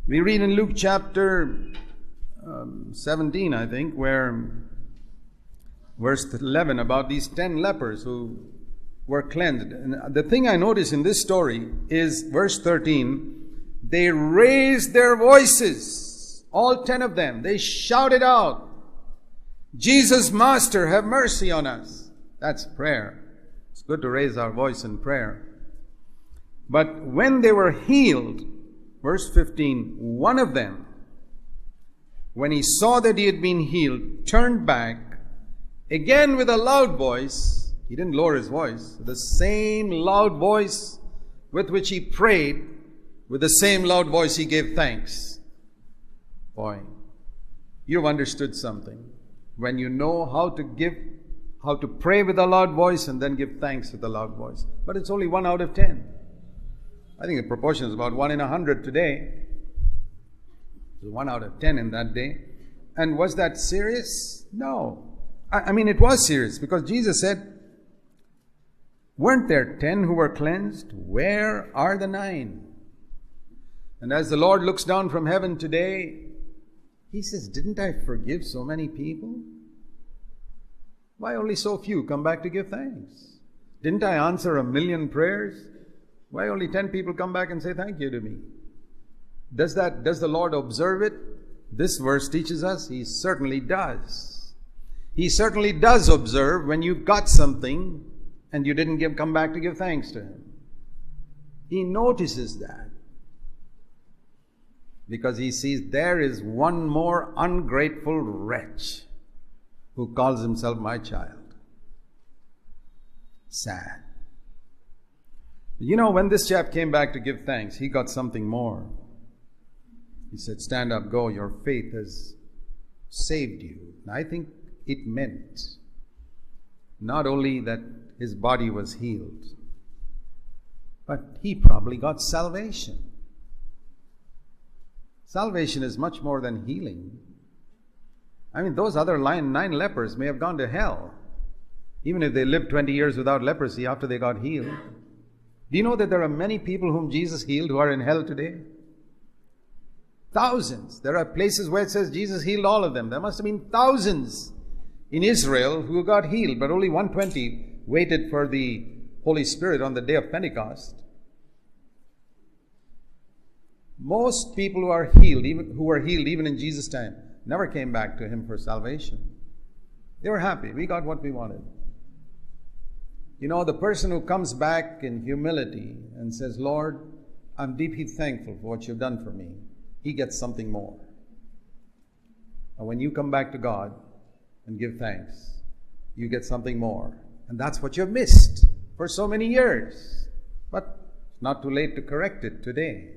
We read in Luke chapter 17, I think, where verse 11 about these 10 lepers who were cleansed. And the thing I notice in this story is verse 13. They raised their voices, all 10 of them. They shouted out, "Jesus, Master, have mercy on us." That's prayer. It's good to raise our voice in prayer. But when they were healed, verse 15, one of them, when he saw that he had been healed, turned back, again with a loud voice. He didn't lower his voice. The same loud voice with which he prayed, with the same loud voice he gave thanks. Boy, you've understood something. When you know how to pray with a loud voice and then give thanks with a loud voice. But it's only 1 out of 10. I think the proportion is about 1 in 100 today. So 1 out of 10 in that day. And was that serious? No. I mean, it was serious because Jesus said, "Weren't there 10 who were cleansed? Where are the 9? And as the Lord looks down from heaven today, He says, "Didn't I forgive so many people? Why only so few come back to give thanks? Didn't I answer 1,000,000 prayers? Why only 10 people come back and say thank you to me?" Does the Lord observe it? This verse teaches us He certainly does. He certainly does observe when you got something and you didn't come back to give thanks to Him. He notices that. Because He sees there is one more ungrateful wretch who calls himself my child. Sad. You know, when this chap came back to give thanks, he got something more. He said, "Stand up, go, your faith has saved you." And I think it meant not only that his body was healed, but he probably got salvation. Salvation is much more than healing. I mean, those other 9 lepers may have gone to hell, even if they lived 20 years without leprosy after they got healed. Do you know that there are many people whom Jesus healed who are in hell today? Thousands. There are places where it says Jesus healed all of them. There must have been thousands in Israel who got healed, but only 120 waited for the Holy Spirit on the day of Pentecost. Most people who were healed even in Jesus' time, never came back to Him for salvation. They were happy. We got what we wanted. You know, the person who comes back in humility and says, "Lord, I'm deeply thankful for what you've done for me," he gets something more. And when you come back to God and give thanks, you get something more. And that's what you've missed for so many years. But it's not too late to correct it today.